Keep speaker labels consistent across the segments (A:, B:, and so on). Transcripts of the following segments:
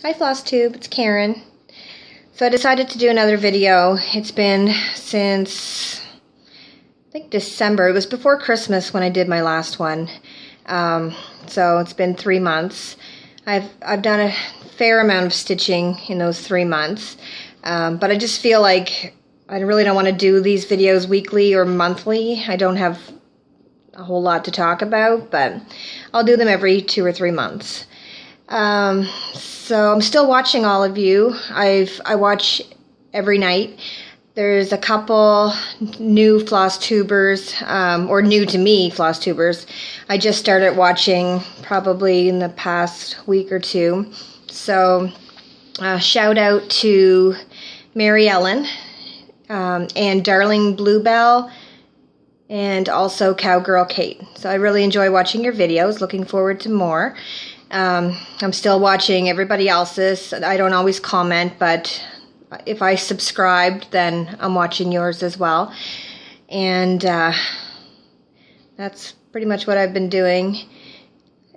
A: Hi Floss Tube, it's Karen. So I decided to do another video. It's been since, I think December. It was before Christmas when I did my last one. So it's been 3 months. I've done a fair amount of stitching in those 3 months. But I just feel like I really don't want to do these videos weekly or monthly. I don't have a whole lot to talk about, but I'll do them every 2 or 3 months. So I'm still watching all of you. I watch every night. There's a couple new floss tubers, or new to me floss tubers. I just started watching probably in the past week or two. So shout out to Mary Ellen and Darling Bluebell and also Cowgirl Kate. So I really enjoy watching your videos. Looking forward to more. I'm still watching everybody else's. I don't always comment, but if I subscribed, then I'm watching yours as well. And that's pretty much what I've been doing.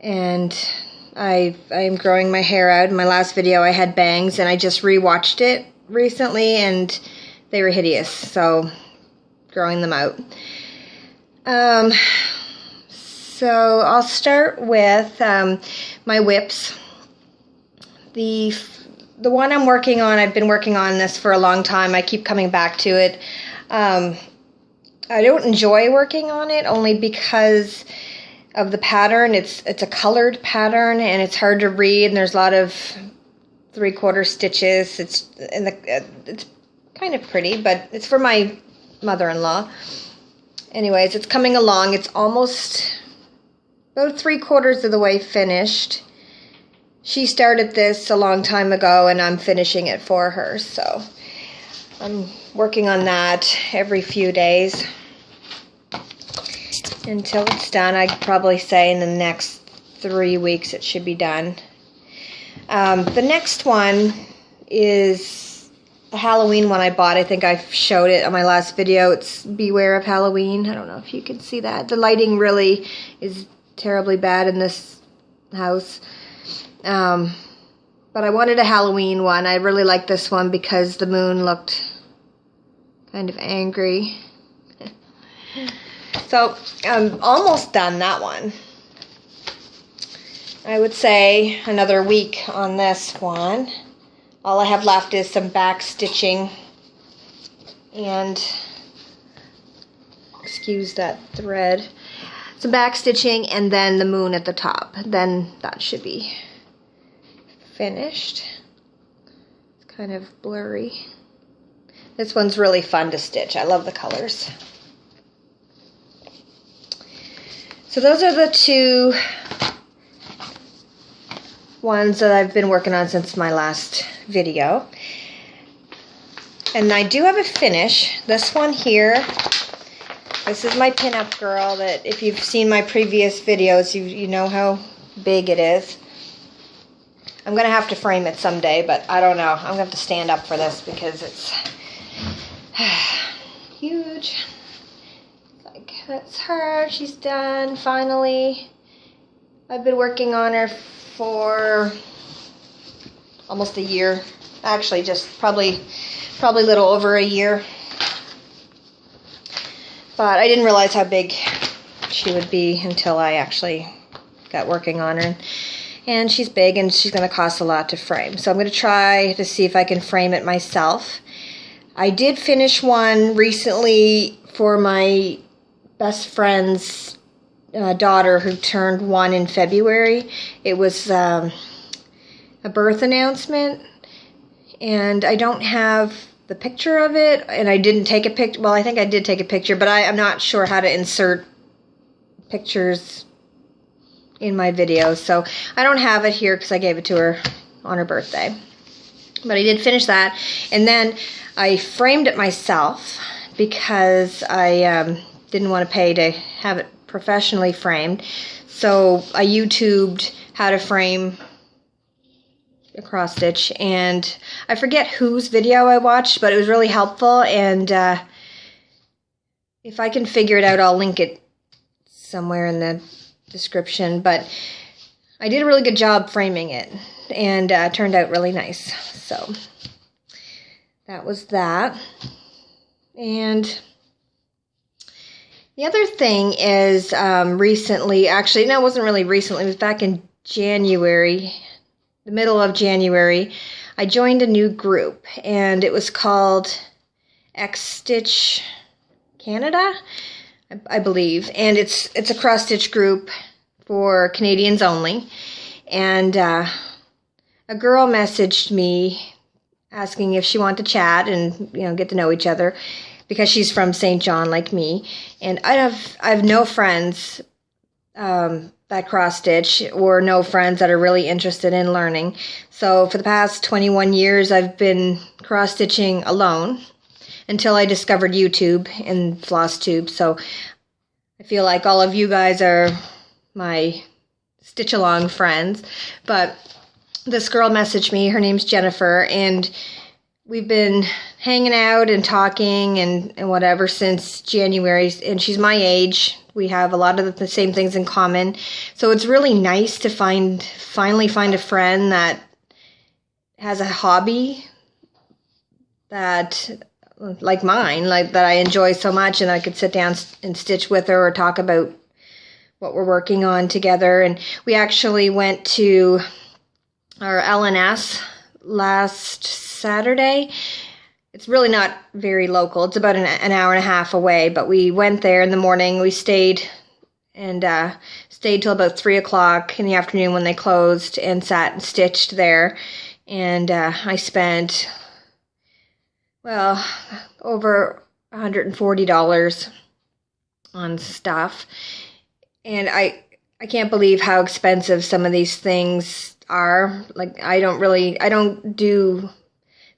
A: And I'm growing my hair out. In my last video I had bangs, and I just rewatched it recently, and they were hideous. So growing them out. So I'll start with my WIPS. The one I'm working on, I've been working on this for a long time. I keep coming back to it. I don't enjoy working on it only because of the pattern. It's a colored pattern and it's hard to read, and there's a lot of 3/4 stitches. It's kind of pretty, but it's for my mother-in-law. Anyways, it's coming along. It's almost about 3/4 of the way finished. She started this a long time ago, and I'm finishing it for her. So I'm working on that every few days until it's done. I'd probably say in the next 3 weeks it should be done. The next one is the Halloween one I bought. I think I showed it on my last video. It's Beware of Halloween. I don't know if you can see that. The lighting really is terribly bad in this house. But I wanted a Halloween one. I really like this one because the moon looked kind of angry. So I'm almost done that one. I would say another week on this one. All I have left is some back stitching and, excuse that thread, some back stitching and then the moon at the top. Then that should be finished. It's kind of blurry. This one's really fun to stitch. I love the colors. So those are the two ones that I've been working on since my last video. And I do have a finish. This one here, this is my pinup girl that if you've seen my previous videos, you know how big it is. I'm going to have to frame it someday, but I don't know. I'm going to have to stand up for this because it's huge. Like, that's her. She's done, finally. I've been working on her for almost a year. Actually, just probably a little over a year. But I didn't realize how big she would be until I actually got working on her. And she's big, and she's going to cost a lot to frame. So I'm going to try to see if I can frame it myself. I did finish one recently for my best friend's daughter who turned 1 in February. It was a birth announcement, and I don't have the picture of it, and I didn't take a picture. Well, I think I did take a picture, but I'm not sure how to insert pictures in my videos, so I don't have it here because I gave it to her on her birthday. But I did finish that, and then I framed it myself because I didn't want to pay to have it professionally framed. So I YouTubed how to frame a cross stitch, and I forget whose video I watched, but it was really helpful, and if I can figure it out, I'll link it somewhere in the description. But I did a really good job framing it. and turned out really nice. So that was that. And the other thing is recently, actually, no, it wasn't really recently, it was back in January, the middle of January, I joined a new group, and it was called XStitch Canada, I believe, and it's a cross-stitch group for Canadians only. And a girl messaged me asking if she wanted to chat and get to know each other, because she's from St. John like me, and I have no friends that cross-stitch, or no friends that are really interested in learning. So for the past 21 years, I've been cross-stitching alone until I discovered YouTube and Floss tube. So I feel like all of you guys are my stitch-along friends. But this girl messaged me, her name's Jennifer, and we've been hanging out and talking and whatever since January, and she's my age. We have a lot of the same things in common. So it's really nice to finally find a friend that has a hobby that, like mine, like that I enjoy so much, and I could sit down and stitch with her or talk about what we're working on together. And we actually went to our LNS last Saturday. It's really not very local. It's about an hour and a half away, but we went there in the morning. We stayed till about 3 o'clock in the afternoon when they closed, and sat and stitched there. And I spent, well, over $140 on stuff. And I can't believe how expensive some of these things are. Like, I don't do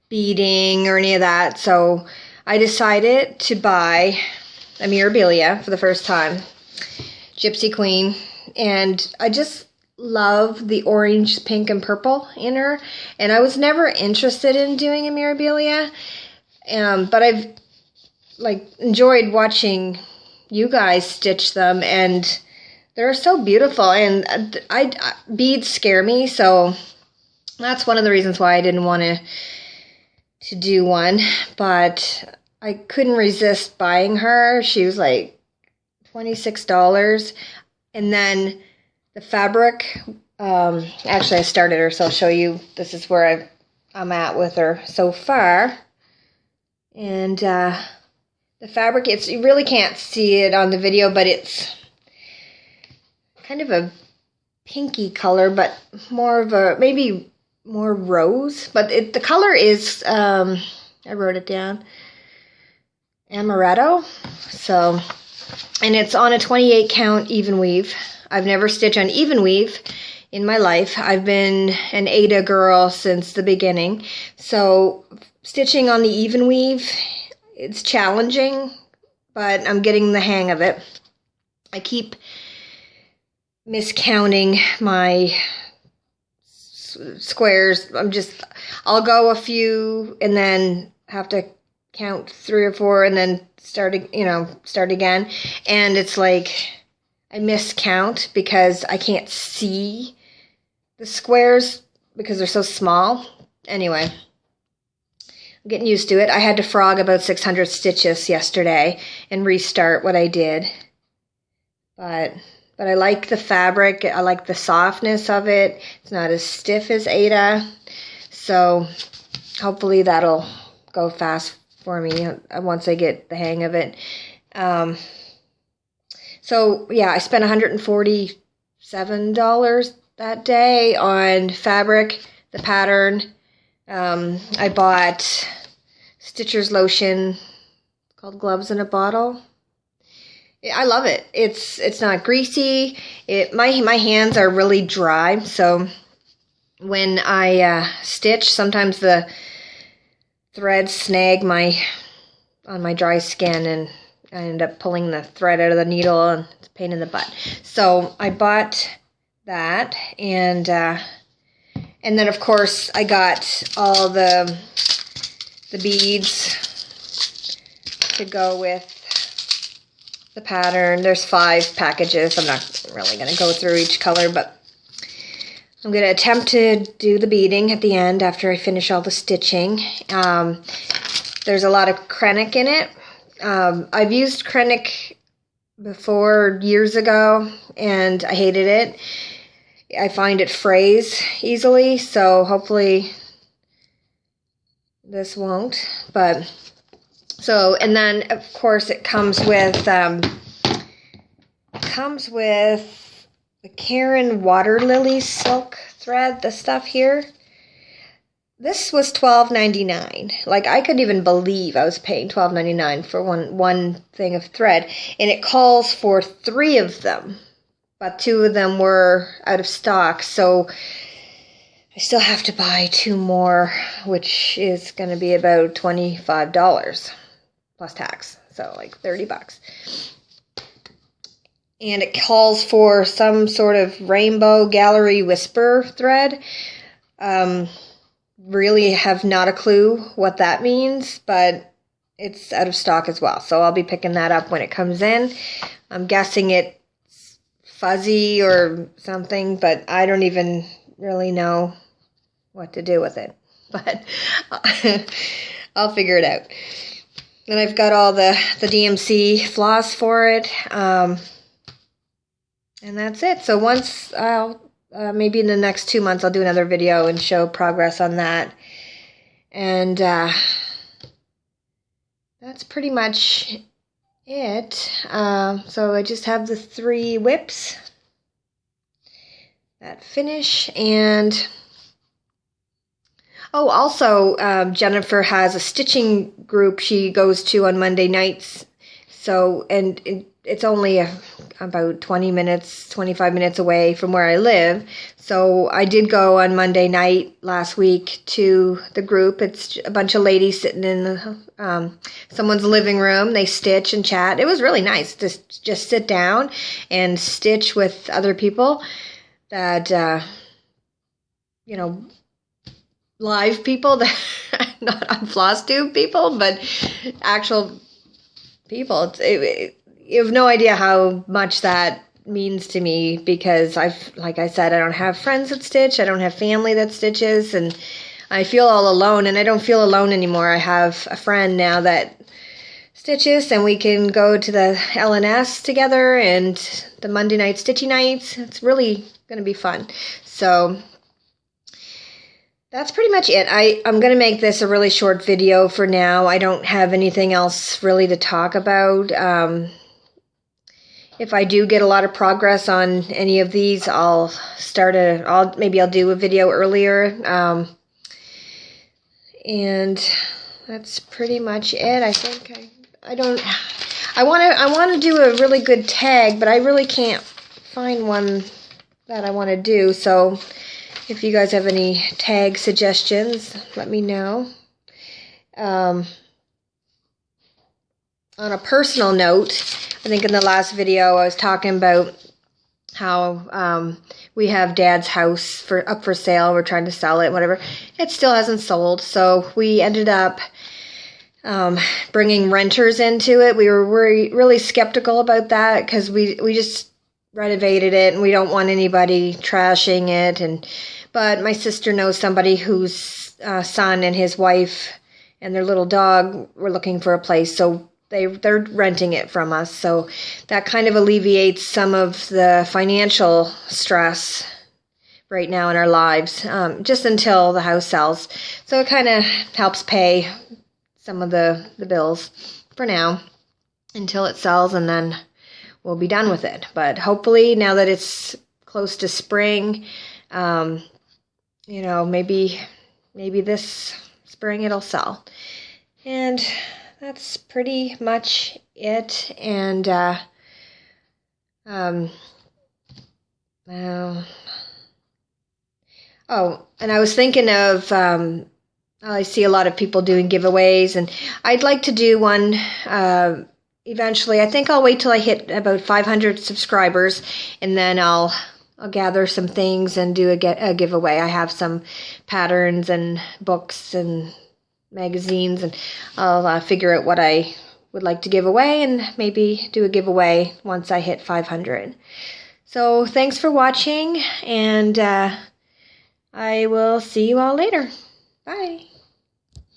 A: beading or any of that, so I decided to buy a memorabilia for the first time, Gypsy Queen, and I just love the orange, pink, and purple in her, and I was never interested in doing a memorabilia, but I've enjoyed watching you guys stitch them, and they're so beautiful, and beads scare me, so that's one of the reasons why I didn't want to do one, but I couldn't resist buying her. She was like $26, and then the fabric, actually I started her, so I'll show you. This is where I'm at with her so far, and the fabric, you really can't see it on the video, but it's kind of a pinky color, but more of a, maybe more rose, but the color is, I wrote it down, amaretto. So, and it's on a 28 count even weave. I've never stitched on even weave in my life. I've been an Ada girl since the beginning. So stitching on the even weave, it's challenging, but I'm getting the hang of it. I keep miscounting my squares. I'll go a few and then have to count 3 or 4 and then start again. And it's like I miscount because I can't see the squares because they're so small. Anyway, I'm getting used to it. I had to frog about 600 stitches yesterday and restart what I did. But I like the fabric. I like the softness of it. It's not as stiff as Ada. So hopefully that'll go fast for me once I get the hang of it. So yeah, I spent $147 that day on fabric, the pattern. I bought Stitcher's lotion called Gloves in a Bottle. I love it. It's not greasy. My hands are really dry, so when I stitch, sometimes the threads snag on my dry skin, and I end up pulling the thread out of the needle, and it's a pain in the butt. So I bought that, and then of course I got all the beads to go with the pattern. There's 5 packages. I'm not really going to go through each color, but I'm going to attempt to do the beading at the end after I finish all the stitching. There's a lot of Krennic in it. I've used Krennic before years ago, and I hated it. I find it frays easily, so hopefully this won't. But so, and then of course it comes with the Caron Water Lily silk thread. The stuff here. This was $12.99. Like, I couldn't even believe I was paying $12.99 for one thing of thread. And it calls for 3 of them. But 2 of them were out of stock. So I still have to buy 2 more, which is going to be about $25 plus tax. So like $30. And it calls for some sort of rainbow gallery whisper thread. Really have not a clue what that means, but it's out of stock as well. So I'll be picking that up when it comes in. I'm guessing it's fuzzy or something, but I don't even really know what to do with it. But I'll figure it out. And I've got all the DMC floss for it. And that's it. So once I'll maybe in the next 2 months, I'll do another video and show progress on that. And that's pretty much it. So I just have the 3 WIPS that finish. And oh, also Jennifer has a stitching group she goes to on Monday nights. So, and it's only about 20 minutes, 25 minutes away from where I live. So I did go on Monday night last week to the group. It's a bunch of ladies sitting in someone's living room. They stitch and chat. It was really nice to just sit down and stitch with other people that, you know, live people, that not on floss tube people, but actual people. You have no idea how much that means to me, because like I said, I don't have friends that stitch. I don't have family that stitches, and I feel all alone, and I don't feel alone anymore. I have a friend now that stitches, and we can go to the LNS together and the Monday night stitchy nights. It's really going to be fun. So that's pretty much it. I'm going to make this a really short video for now. I don't have anything else really to talk about. If I do get a lot of progress on any of these, I'll maybe I'll do a video earlier. And that's pretty much it. I think I want to do a really good tag, but I really can't find one that I want to do. So if you guys have any tag suggestions, let me know. On a personal note, I think in the last video I was talking about how we have Dad's house up for sale. We're trying to sell it, whatever. It still hasn't sold, so we ended up bringing renters into it. We were really skeptical about that because we just renovated it and we don't want anybody trashing it. But my sister knows somebody whose son and his wife and their little dog were looking for a place, so they're renting it from us. So that kind of alleviates some of the financial stress right now in our lives, just until the house sells. So it kind of helps pay some of the bills for now until it sells, and then we'll be done with it. But hopefully now that it's close to spring, you know, maybe this spring it'll sell. And that's pretty much it. And oh, and I was thinking of I see a lot of people doing giveaways, and I'd like to do one eventually. I think I'll wait till I hit about 500 subscribers, and then I'll gather some things and do a giveaway. I have some patterns and books and magazines, and I'll figure out what I would like to give away and maybe do a giveaway once I hit 500. So thanks for watching, and I will see you all later. Bye.